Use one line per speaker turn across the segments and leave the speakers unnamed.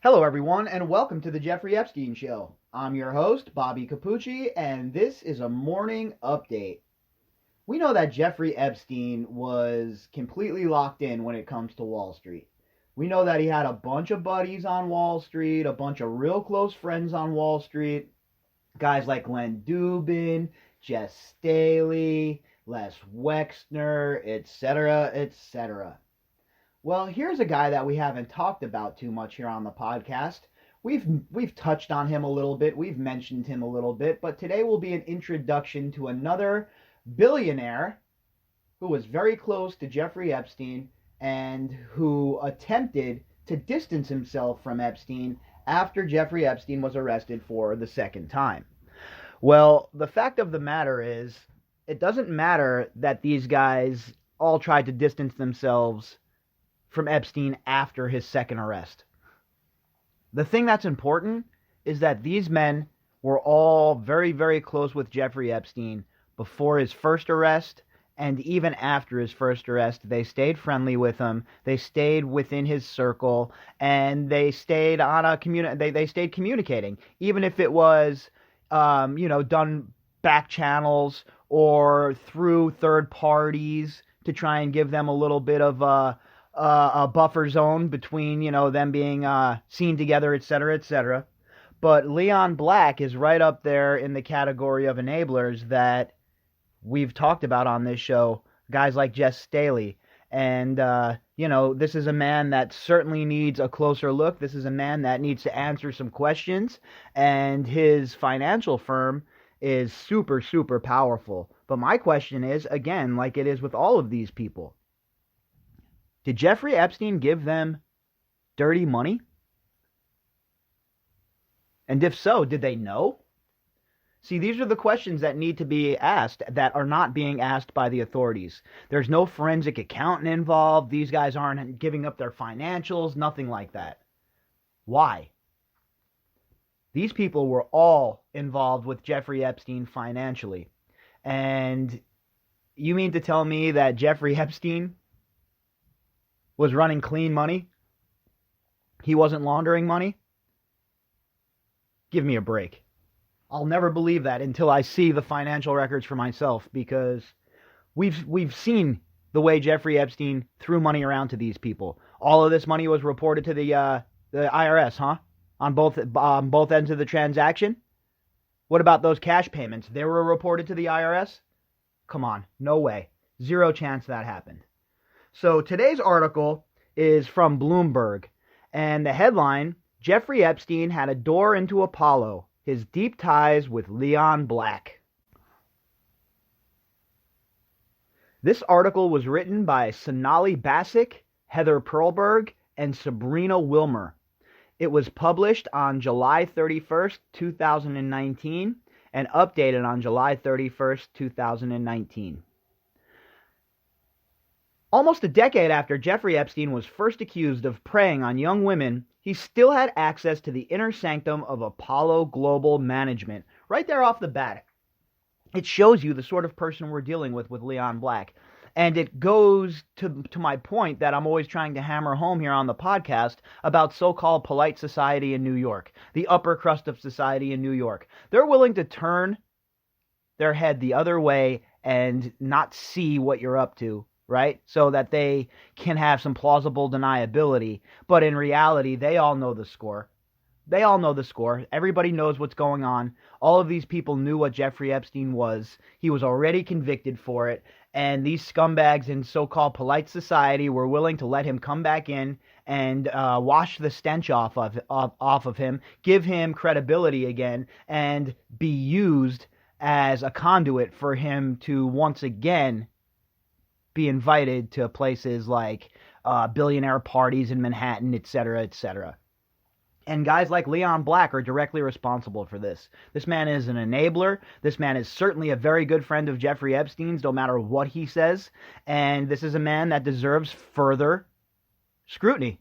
Hello, everyone, and welcome to the Jeffrey Epstein Show. I'm your host, Bobbycapucci, and this is a morning update. We know that Jeffrey Epstein was completely locked in when it comes to Wall Street. We know that he had a bunch of buddies on Wall Street, a bunch of real close friends on Wall Street, guys like Len Dubin, Jess Staley, Les Wexner, etc., etc. Well, here's a guy that we haven't talked about too much here on the podcast. We've touched on him a little bit, we've mentioned him a little bit, but today will be an introduction to another billionaire who was very close to Jeffrey Epstein and who attempted to distance himself from Epstein after Jeffrey Epstein was arrested for the second time. Well, the fact of the matter is, it doesn't matter that these guys all tried to distance themselves from Epstein after his second arrest. The thing that's important is that these men were all very, very close with Jeffrey Epstein before his first arrest, and even after his first arrest. They stayed friendly with him, they stayed within his circle, and they stayed on a they stayed communicating, even if it was done back channels or through third parties to try and give them a little bit of a buffer zone between, them being seen together, etc., etc. But Leon Black is right up there in the category of enablers that we've talked about on this show, guys like Jess Staley. And, this is a man that certainly needs a closer look. This is a man that needs to answer some questions. And his financial firm is super, super powerful. But my question is, again, like it is with all of these people, did Jeffrey Epstein give them dirty money? And if so, did they know? See, these are the questions that need to be asked that are not being asked by the authorities. There's no forensic accountant involved. These guys aren't giving up their financials, nothing like that. Why? These people were all involved with Jeffrey Epstein financially. And you mean to tell me that Jeffrey Epstein was running clean money? He wasn't laundering money? Give me a break. I'll never believe that until I see the financial records for myself, because we've seen the way Jeffrey Epstein threw money around to these people. All of this money was reported to the IRS, huh? On both ends of the transaction? What about those cash payments? They were reported to the IRS? Come on, no way. Zero chance that happened. So today's article is from Bloomberg, and the headline, Jeffrey Epstein had a door into Apollo, his deep ties with Leon Black. This article was written by Sonali Basak, Heather Perlberg, and Sabrina Wilmer. It was published on July 31st, 2019, and updated on July 31st, 2019. Almost a decade after Jeffrey Epstein was first accused of preying on young women, he still had access to the inner sanctum of Apollo Global Management. Right there off the bat, it shows you the sort of person we're dealing with Leon Black. And it goes to my point that I'm always trying to hammer home here on the podcast about so-called polite society in New York, the upper crust of society in New York. They're willing to turn their head the other way and not see what you're up to, right? So that they can have some plausible deniability. But in reality, they all know the score. They all know the score. Everybody knows what's going on. All of these people knew what Jeffrey Epstein was. He was already convicted for it. And these scumbags in so-called polite society were willing to let him come back in and wash the stench off of him, give him credibility again, and be used as a conduit for him to once again be invited to places like billionaire parties in Manhattan, etc., etc. And guys like Leon Black are directly responsible for this. This man is an enabler. This man is certainly a very good friend of Jeffrey Epstein's, no matter what he says. And this is a man that deserves further scrutiny.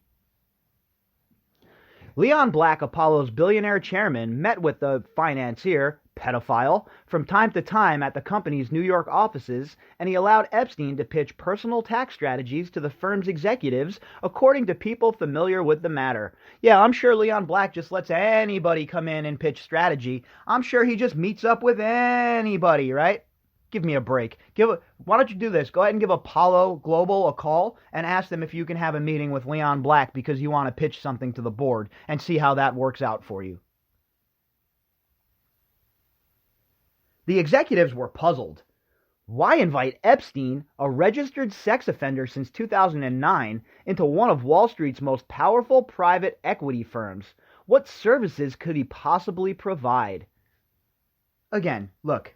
Leon Black, Apollo's billionaire chairman, met with the financier, pedophile, from time to time at the company's New York offices, and he allowed Epstein to pitch personal tax strategies to the firm's executives, according to people familiar with the matter. Yeah, I'm sure Leon Black just lets anybody come in and pitch strategy. I'm sure he just meets up with anybody, right? Give me a break. Why don't you do this? Go ahead and give Apollo Global a call and ask them if you can have a meeting with Leon Black because you want to pitch something to the board and see how that works out for you. The executives were puzzled. Why invite Epstein, a registered sex offender since 2009, into one of Wall Street's most powerful private equity firms? What services could he possibly provide? Again, look,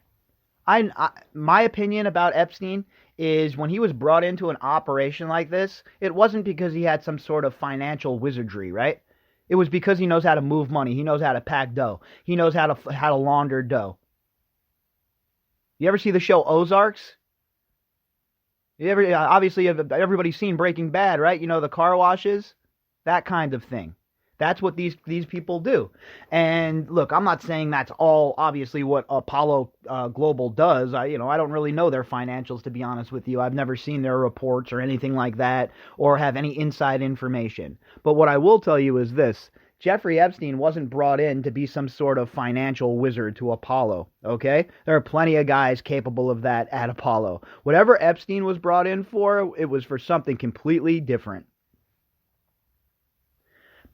my opinion about Epstein is when he was brought into an operation like this, it wasn't because he had some sort of financial wizardry, right? It was because he knows how to move money. He knows how to pack dough. He knows how to launder dough. You ever see the show Ozarks? Obviously, everybody's seen Breaking Bad, right? You know, the car washes, that kind of thing. That's what these people do. And look, I'm not saying that's all obviously what Apollo Global does. I don't really know their financials, to be honest with you. I've never seen their reports or anything like that or have any inside information. But what I will tell you is this. Jeffrey Epstein wasn't brought in to be some sort of financial wizard to Apollo, okay? There are plenty of guys capable of that at Apollo. Whatever Epstein was brought in for, it was for something completely different.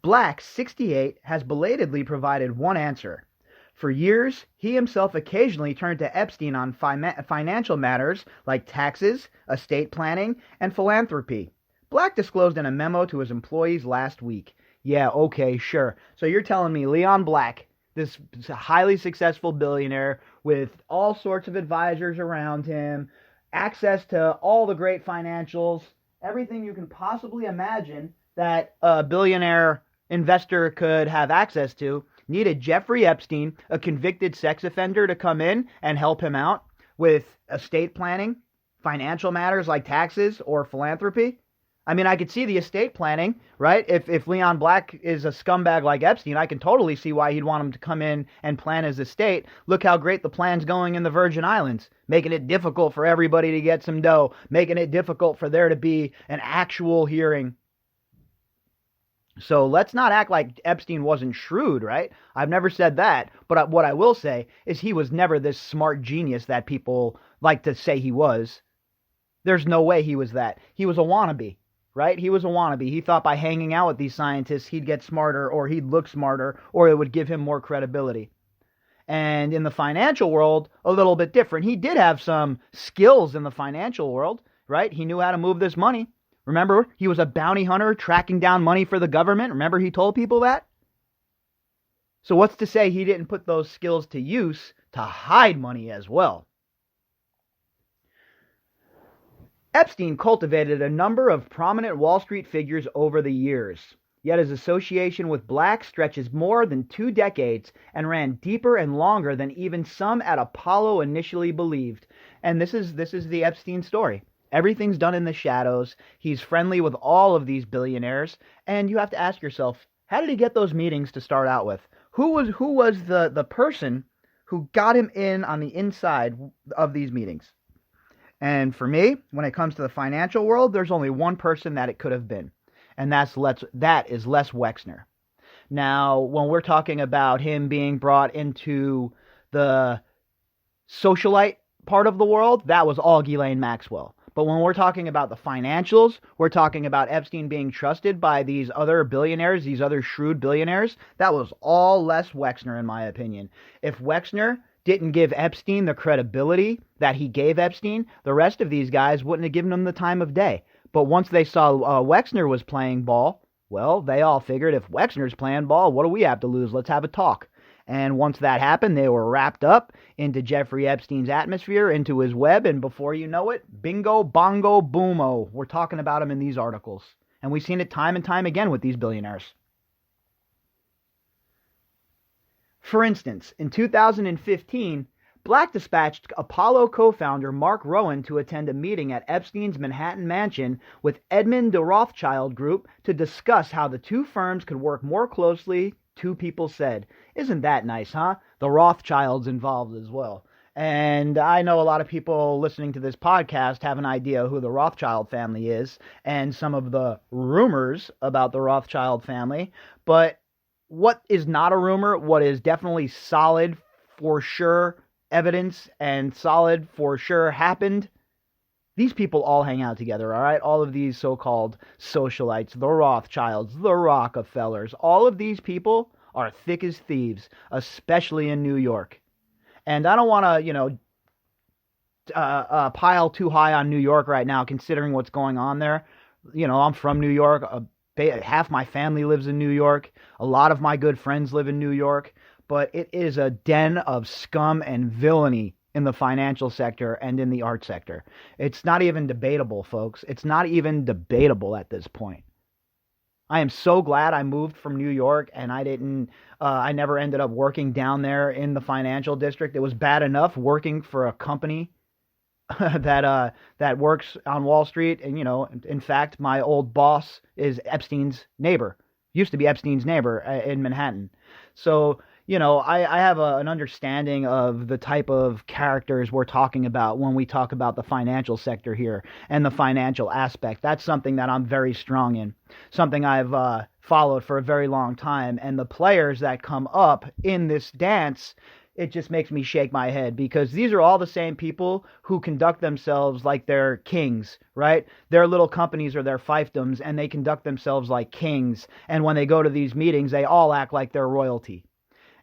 Black, 68, has belatedly provided one answer. For years, he himself occasionally turned to Epstein on financial matters like taxes, estate planning, and philanthropy. Black disclosed in a memo to his employees last week. Yeah, okay, sure. So you're telling me Leon Black, this highly successful billionaire with all sorts of advisors around him, access to all the great financials, everything you can possibly imagine that a billionaire investor could have access to, needed Jeffrey Epstein, a convicted sex offender, to come in and help him out with estate planning, financial matters like taxes or philanthropy. I mean, I could see the estate planning, right? If Leon Black is a scumbag like Epstein, I can totally see why he'd want him to come in and plan his estate. Look how great the plan's going in the Virgin Islands, making it difficult for everybody to get some dough, making it difficult for there to be an actual hearing. So let's not act like Epstein wasn't shrewd, right? I've never said that. But what I will say is he was never this smart genius that people like to say he was. There's no way he was that. He was a wannabe, right? He was a wannabe. He thought by hanging out with these scientists, he'd get smarter or he'd look smarter or it would give him more credibility. And in the financial world, a little bit different. He did have some skills in the financial world, right? He knew how to move this money. Remember, he was a bounty hunter tracking down money for the government. Remember, he told people that? So what's to say he didn't put those skills to use to hide money as well? Epstein cultivated a number of prominent Wall Street figures over the years, yet his association with Black stretches more than 2 decades and ran deeper and longer than even some at Apollo initially believed. And this is the Epstein story. Everything's done in the shadows. He's friendly with all of these billionaires. And you have to ask yourself, how did he get those meetings to start out with? Who was the person who got him in on the inside of these meetings? And for me, when it comes to the financial world, there's only one person that it could have been. And that is Les Wexner. Now, when we're talking about him being brought into the socialite part of the world, that was all Ghislaine Maxwell. But when we're talking about the financials, we're talking about Epstein being trusted by these other billionaires, these other shrewd billionaires. That was all Les Wexner, in my opinion. If Wexner didn't give Epstein the credibility that he gave Epstein, the rest of these guys wouldn't have given him the time of day. But once they saw Wexner was playing ball, well, they all figured if Wexner's playing ball, what do we have to lose? Let's have a talk. And once that happened, they were wrapped up into Jeffrey Epstein's atmosphere, into his web, and before you know it, bingo, bongo, boomo. We're talking about him in these articles. And we've seen it time and time again with these billionaires. For instance, in 2015, Black dispatched Apollo co-founder Mark Rowan to attend a meeting at Epstein's Manhattan mansion with Edmund de Rothschild Group to discuss how the two firms could work more closely, two people said. Isn't that nice, huh? The Rothschilds involved as well. And I know a lot of people listening to this podcast have an idea who the Rothschild family is and some of the rumors about the Rothschild family. But what is not a rumor, what is definitely solid for sure evidence and solid for sure happened, these people all hang out together, all right? All of these so-called socialites, the Rothschilds, the Rockefellers, all of these people are thick as thieves, especially in New York. And I don't want to, pile too high on New York right now, considering what's going on there. I'm from New York. Half my family lives in New York. A lot of my good friends live in New York. But it is a den of scum and villainy in the financial sector and in the art sector. It's not even debatable, folks. It's not even debatable at this point. I am so glad I moved from New York and I never ended up working down there in the financial district. It was bad enough working for a company that works on Wall Street. And, in fact, my old boss is Epstein's neighbor, used to be Epstein's neighbor in Manhattan. So, I have an understanding of the type of characters we're talking about when we talk about the financial sector here and the financial aspect. That's something that I'm very strong in, something I've followed for a very long time. And the players that come up in this dance, it just makes me shake my head, because these are all the same people who conduct themselves like they're kings, right? Their little companies are their fiefdoms, and they conduct themselves like kings. And when they go to these meetings, they all act like they're royalty.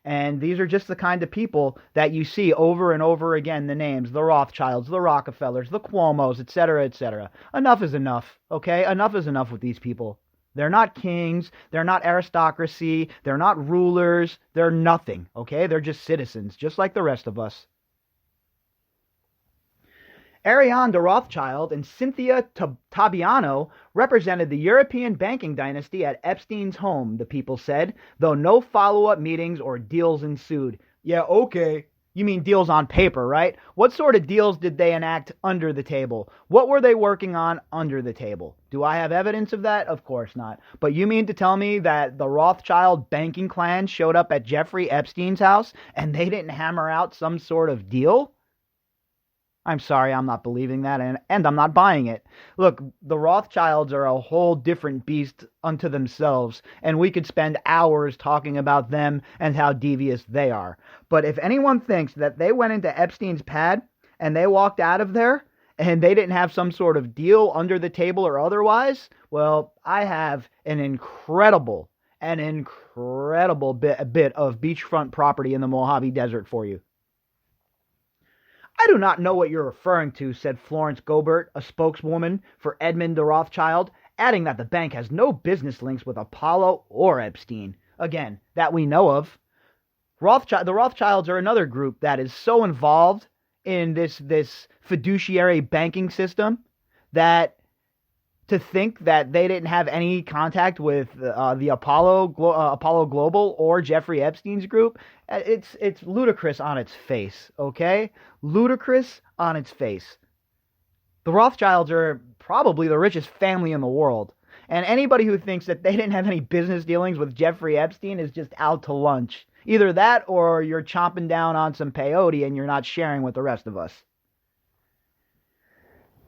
And these are just the kind of people that you see over and over again, the names, the Rothschilds, the Rockefellers, the Cuomos, etc., etc. Enough is enough, okay? Enough is enough with these people. They're not kings, they're not aristocracy, they're not rulers, they're nothing, okay? They're just citizens, just like the rest of us. Ariane de Rothschild and Cynthia Tabiano represented the European banking dynasty at Epstein's home, the people said, though no follow-up meetings or deals ensued. Yeah, okay. You mean deals on paper, right? What sort of deals did they enact under the table? What were they working on under the table? Do I have evidence of that? Of course not. But you mean to tell me that the Rothschild banking clan showed up at Jeffrey Epstein's house and they didn't hammer out some sort of deal? I'm sorry, I'm not believing that, and I'm not buying it. Look, the Rothschilds are a whole different beast unto themselves, and we could spend hours talking about them and how devious they are. But if anyone thinks that they went into Epstein's pad and they walked out of there and they didn't have some sort of deal under the table or otherwise, well, I have an incredible bit of beachfront property in the Mojave Desert for you. I do not know what you're referring to, said Florence Gobert, a spokeswoman for Edmund de Rothschild, adding that the bank has no business links with Apollo or Epstein. Again, that we know of. The Rothschilds are another group that is so involved in this fiduciary banking system that to think that they didn't have any contact with the Apollo Global or Jeffrey Epstein's group, it's ludicrous on its face, okay? Ludicrous on its face. The Rothschilds are probably the richest family in the world, and anybody who thinks that they didn't have any business dealings with Jeffrey Epstein is just out to lunch. Either that or you're chomping down on some peyote and you're not sharing with the rest of us.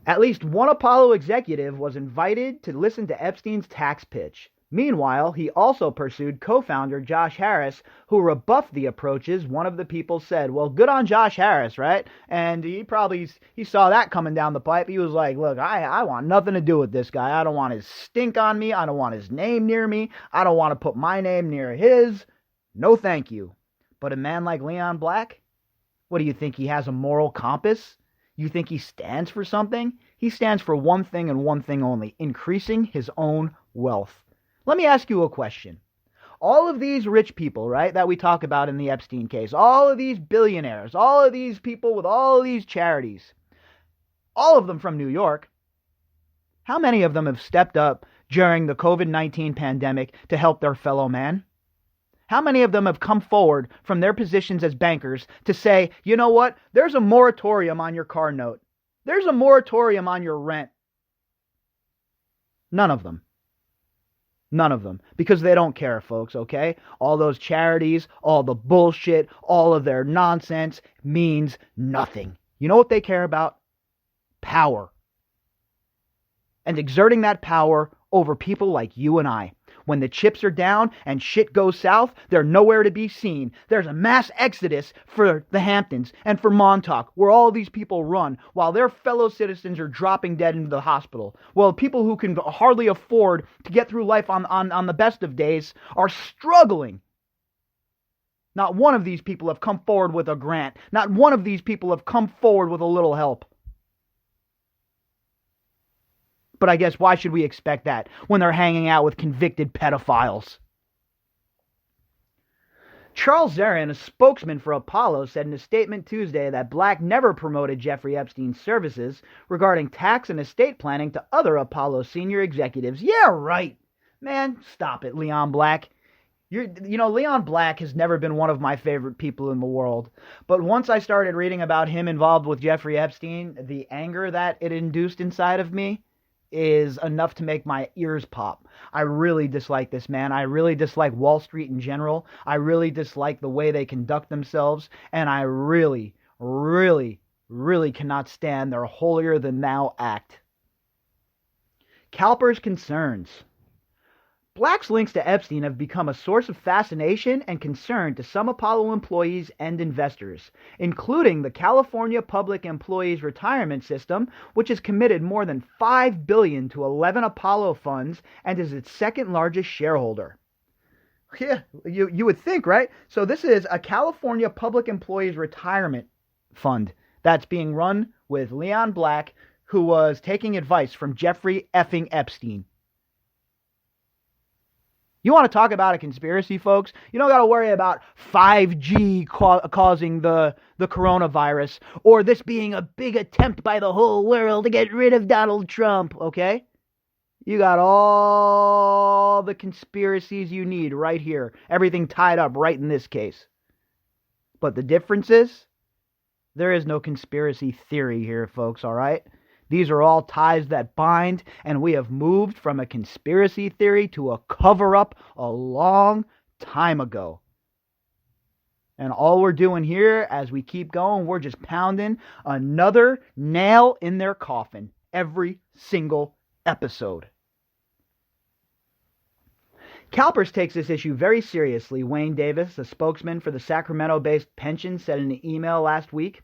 At least one Apollo executive was invited to listen to Epstein's tax pitch. Meanwhile, he also pursued co-founder Josh Harris, who rebuffed the approaches. One of the people said, well, good on Josh Harris, right? And he saw that coming down the pipe. He was like, look, I want nothing to do with this guy. I don't want his stink on me. I don't want his name near me. I don't want to put my name near his. No, thank you. But a man like Leon Black? What do you think? He has a moral compass? You think he stands for something? He stands for one thing and one thing only, increasing his own wealth. Let me ask you a question. All of these rich people, right, that we talk about in the Epstein case, all of these billionaires, all of these people with all of these charities, all of them from New York, how many of them have stepped up during the COVID-19 pandemic to help their fellow man? How many of them have come forward from their positions as bankers to say, you know what, there's a moratorium on your car note. There's a moratorium on your rent. None of them. None of them. Because they don't care, folks, okay? All those charities, all the bullshit, all of their nonsense means nothing. You know what they care about? Power. And exerting that power over people like you and I. When the chips are down and shit goes south, they're nowhere to be seen. There's a mass exodus for the Hamptons and for Montauk, where all these people run, while their fellow citizens are dropping dead into the hospital. Well, people who can hardly afford to get through life on the best of days are struggling. Not one of these people have come forward with a grant. Not one of these people have come forward with a little help. But I guess why should we expect that when they're hanging out with convicted pedophiles? Charles Zarin, a spokesman for Apollo, said in a statement Tuesday that Black never promoted Jeffrey Epstein's services regarding tax and estate planning to other Apollo senior executives. Yeah, right. Man, stop it, Leon Black. Leon Black has never been one of my favorite people in the world. But once I started reading about him involved with Jeffrey Epstein, the anger that it induced inside of me is enough to make my ears pop. I really dislike this man. I really dislike Wall Street in general. I really dislike the way they conduct themselves. And I really, really, really cannot stand their holier-than-thou act. CalPERS concerns. Black's links to Epstein have become a source of fascination and concern to some Apollo employees and investors, including the California Public Employees Retirement System, which has committed more than $5 billion to 11 Apollo funds and is its second largest shareholder. Yeah, you would think, right? So this is a California Public Employees Retirement Fund that's being run with Leon Black, who was taking advice from Jeffrey effing Epstein. You want to talk about a conspiracy, folks? You don't got to worry about 5G causing the coronavirus, or this being a big attempt by the whole world to get rid of Donald Trump, okay? You got all the conspiracies you need right here. Everything tied up right in this case. But the difference is, there is no conspiracy theory here, folks, all right? These are all ties that bind, and we have moved from a conspiracy theory to a cover-up a long time ago. And all we're doing here, as we keep going, we're just pounding another nail in their coffin every single episode. CalPERS takes this issue very seriously, Wayne Davis, a spokesman for the Sacramento-based pension, said in an email last week.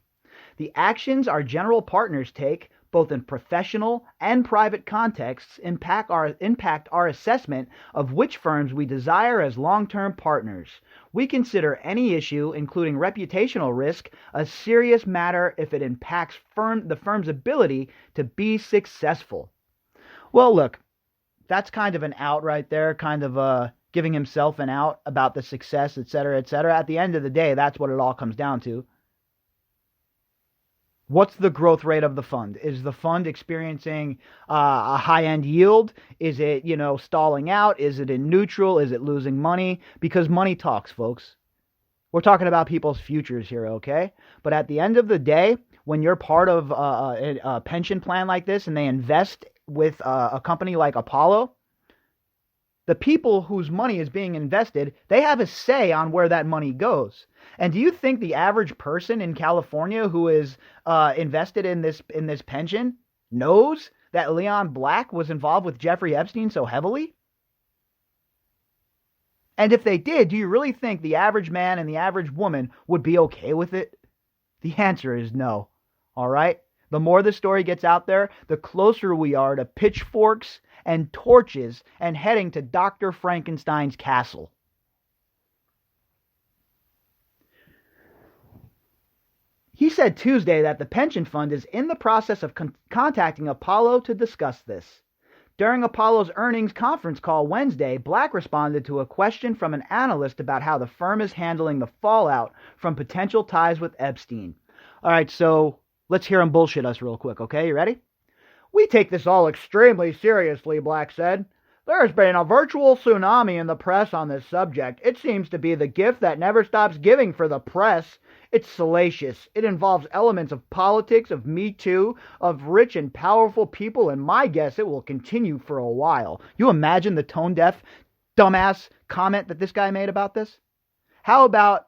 The actions our general partners take, both in professional and private contexts, impact our assessment of which firms we desire as long-term partners. We consider any issue, including reputational risk, a serious matter if it impacts the firm's ability to be successful. Well, look, that's kind of an out right there, kind of giving himself an out about the success, etc., etc. At the end of the day, that's what it all comes down to. What's the growth rate of the fund? Is the fund experiencing a high-end yield? Is it, stalling out? Is it in neutral? Is it losing money? Because money talks, folks. We're talking about people's futures here, okay? But at the end of the day, when you're part of a pension plan like this and they invest with a company like Apollo, the people whose money is being invested, they have a say on where that money goes. And do you think the average person in California who is invested in this pension knows that Leon Black was involved with Jeffrey Epstein so heavily? And if they did, do you really think the average man and the average woman would be okay with it? The answer is no. All right? The more the story gets out there, the closer we are to pitchforks and torches and heading to Dr. Frankenstein's castle. He said Tuesday that the pension fund is in the process of contacting Apollo to discuss this. During Apollo's earnings conference call Wednesday, Black responded to a question from an analyst about how the firm is handling the fallout from potential ties with Epstein. All right, so let's hear him bullshit us real quick, okay? You ready? We take this all extremely seriously, Black said. There's been a virtual tsunami in the press on this subject. It seems to be the gift that never stops giving for the press. It's salacious. It involves elements of politics, of Me Too, of rich and powerful people, and my guess it will continue for a while. You imagine the tone-deaf, dumbass comment that this guy made about this? How about,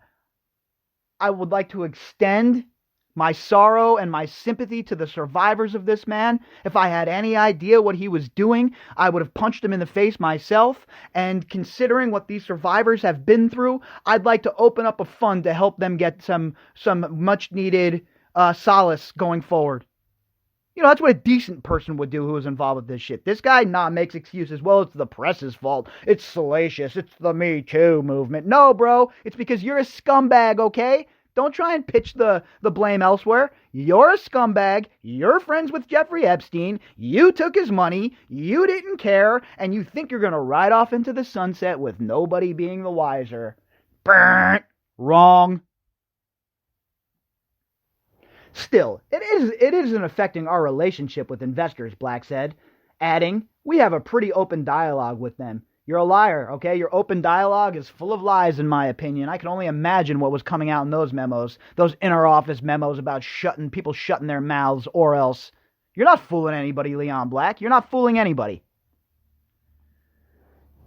I would like to extend my sorrow and my sympathy to the survivors of this man. If I had any idea what he was doing, I would have punched him in the face myself. And considering what these survivors have been through, I'd like to open up a fund to help them get some much needed solace going forward. You know, that's what a decent person would do who was involved with this shit. This guy, makes excuses. Well, it's the press's fault. It's salacious. It's the Me Too movement. No, bro. It's because you're a scumbag, okay? Don't try and pitch the blame elsewhere. You're a scumbag. You're friends with Jeffrey Epstein. You took his money. You didn't care. And you think you're going to ride off into the sunset with nobody being the wiser. Burnt. Wrong. Still, it isn't affecting our relationship with investors, Black said, adding, we have a pretty open dialogue with them. You're a liar, okay? Your open dialogue is full of lies, in my opinion. I can only imagine what was coming out in those memos, those inter-office memos about people shutting their mouths, or else. You're not fooling anybody, Leon Black. You're not fooling anybody.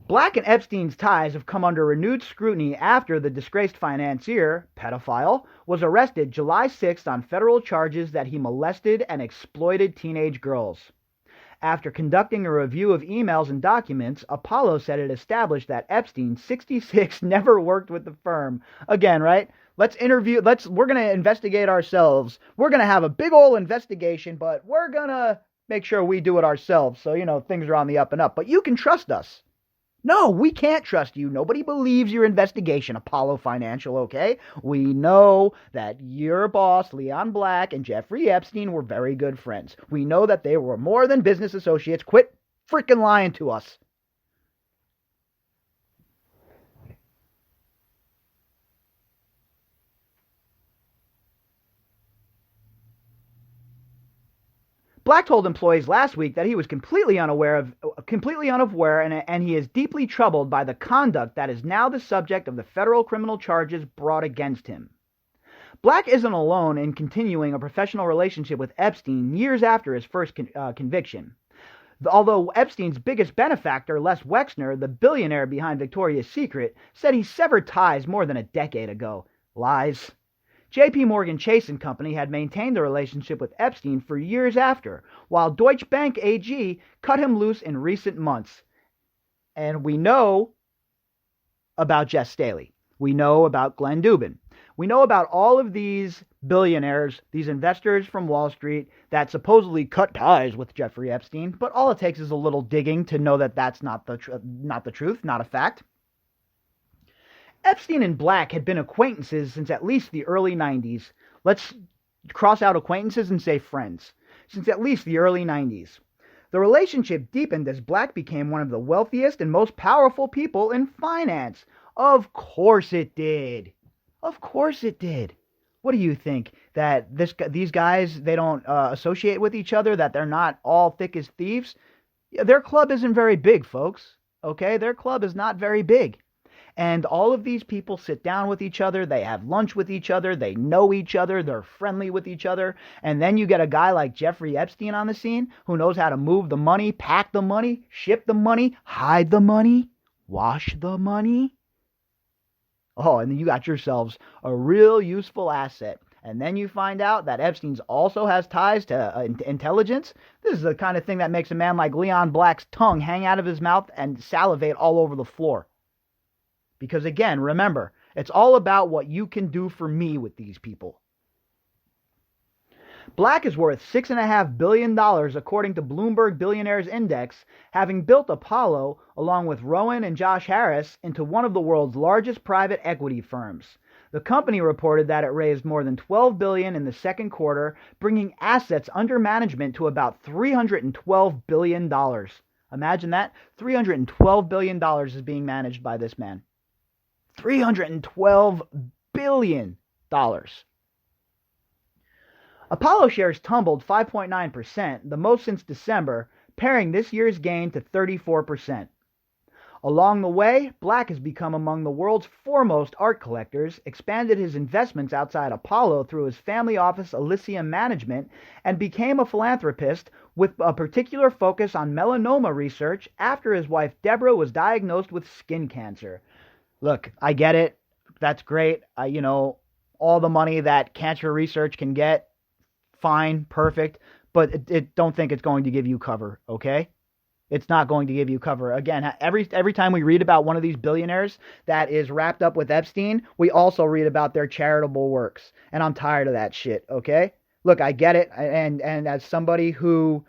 Black and Epstein's ties have come under renewed scrutiny after the disgraced financier, pedophile, was arrested July 6th on federal charges that he molested and exploited teenage girls. After conducting a review of emails and documents, Apollo said it established that Epstein, 66, never worked with the firm. Again, right? We're going to investigate ourselves. We're going to have a big old investigation, but we're going to make sure we do it ourselves. So, things are on the up and up. But you can trust us. No, we can't trust you. Nobody believes your investigation, Apollo Financial, okay? We know that your boss, Leon Black, and Jeffrey Epstein were very good friends. We know that they were more than business associates. Quit freaking lying to us. Black told employees last week that he was completely unaware and he is deeply troubled by the conduct that is now the subject of the federal criminal charges brought against him. Black isn't alone in continuing a professional relationship with Epstein years after his first conviction. Although Epstein's biggest benefactor, Les Wexner, the billionaire behind Victoria's Secret, said he severed ties more than a decade ago. Lies. J.P. Morgan Chase & Company had maintained the relationship with Epstein for years after, while Deutsche Bank AG cut him loose in recent months. And we know about Jess Staley. We know about Glenn Dubin. We know about all of these billionaires, these investors from Wall Street that supposedly cut ties with Jeffrey Epstein, but all it takes is a little digging to know that that's not the truth, not a fact. Epstein and Black had been acquaintances since at least the early 90s. Let's cross out acquaintances and say friends. Since at least the early 90s. The relationship deepened as Black became one of the wealthiest and most powerful people in finance. Of course it did. Of course it did. What do you think? That these guys, they don't associate with each other? That they're not all thick as thieves? Yeah, their club isn't very big, folks. Okay? Their club is not very big. And all of these people sit down with each other, they have lunch with each other, they know each other, they're friendly with each other. And then you get a guy like Jeffrey Epstein on the scene who knows how to move the money, pack the money, ship the money, hide the money, wash the money. Oh, and then you got yourselves a real useful asset. And then you find out that Epstein also has ties to intelligence. This is the kind of thing that makes a man like Leon Black's tongue hang out of his mouth and salivate all over the floor. Because again, remember, it's all about what you can do for me with these people. Black is worth $6.5 billion according to Bloomberg Billionaires Index, having built Apollo, along with Rowan and Josh Harris, into one of the world's largest private equity firms. The company reported that it raised more than $12 billion in the second quarter, bringing assets under management to about $312 billion. Imagine that. $312 billion is being managed by this man. $312 billion. Apollo shares tumbled 5.9%, the most since December, paring this year's gain to 34%. Along the way, Black has become among the world's foremost art collectors, expanded his investments outside Apollo through his family office Elysium Management, and became a philanthropist with a particular focus on melanoma research after his wife Deborah was diagnosed with skin cancer. Look, I get it. That's great. All the money that cancer research can get, fine, perfect, but don't think it's going to give you cover, okay? It's not going to give you cover. Again, every time we read about one of these billionaires that is wrapped up with Epstein, we also read about their charitable works. And I'm tired of that shit, okay? Look, I get it. And as somebody who,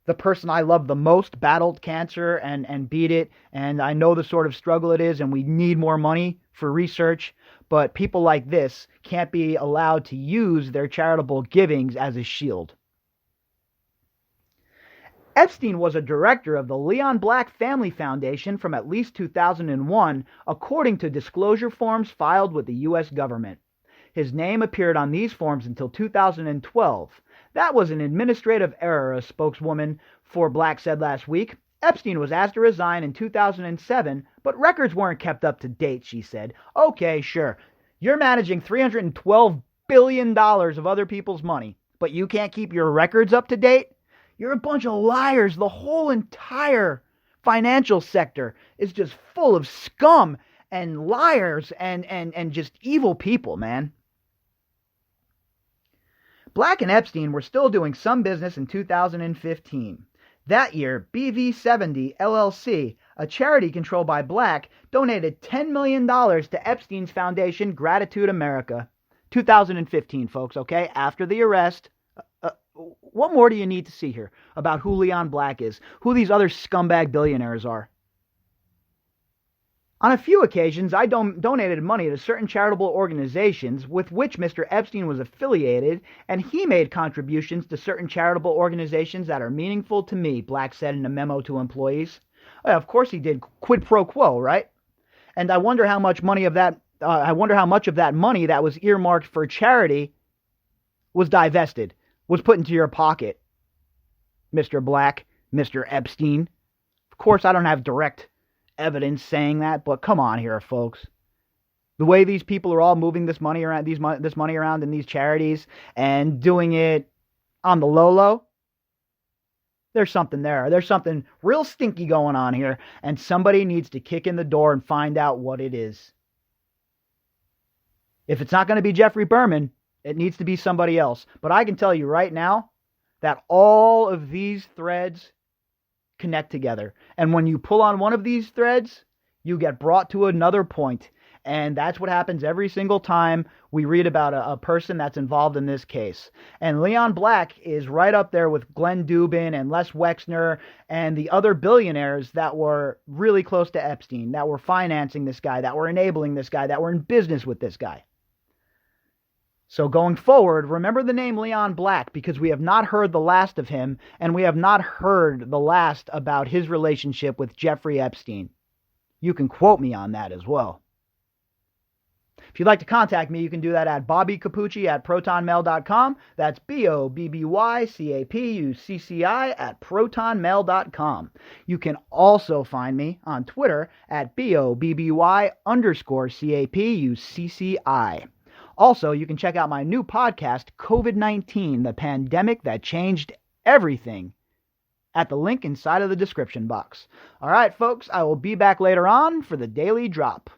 the person I love the most, battled cancer and beat it, and I know the sort of struggle it is, and we need more money for research, but people like this can't be allowed to use their charitable givings as a shield. Epstein was a director of the Leon Black Family Foundation from at least 2001, according to disclosure forms filed with the U.S. government. His name appeared on these forms until 2012. That was an administrative error, a spokeswoman for Black said last week. Epstein was asked to resign in 2007, but records weren't kept up to date, she said. Okay, sure. You're managing $312 billion of other people's money, but you can't keep your records up to date? You're a bunch of liars. The whole entire financial sector is just full of scum and liars and just evil people, man. Black and Epstein were still doing some business in 2015. That year, BV70 LLC, a charity controlled by Black, donated $10 million to Epstein's foundation, Gratitude America. 2015, folks, okay? After the arrest. What more do you need to see here about who Leon Black is, who these other scumbag billionaires are? On a few occasions, I donated money to certain charitable organizations with which Mr. Epstein was affiliated, and he made contributions to certain charitable organizations that are meaningful to me, Black said in a memo to employees. Of course he did, quid pro quo, right? And I wonder how much money of that money that was earmarked for charity was divested, was put into your pocket, Mr. Black, Mr. Epstein. Of course, I don't have direct evidence saying that, but come on here, folks. The way these people are all moving this money around, this money around in these charities and doing it on the low, there's something there. There's something real stinky going on here, and somebody needs to kick in the door and find out what it is. If it's not going to be Jeffrey Berman, it needs to be somebody else. But I can tell you right now that all of these threads connect together. And when you pull on one of these threads, you get brought to another point. And that's what happens every single time we read about a person that's involved in this case. And Leon Black is right up there with Glenn Dubin and Les Wexner and the other billionaires that were really close to Epstein, that were financing this guy, that were enabling this guy, that were in business with this guy. So going forward, remember the name Leon Black, because we have not heard the last of him, and we have not heard the last about his relationship with Jeffrey Epstein. You can quote me on that as well. If you'd like to contact me, you can do that at bobbycapucci@protonmail.com. That's BOBBYCAPUCCI@protonmail.com. You can also find me on Twitter at BOBBY_CAPUCCI. Also, you can check out my new podcast, COVID-19, the pandemic that changed everything, at the link inside of the description box. All right, folks, I will be back later on for the Daily Drop.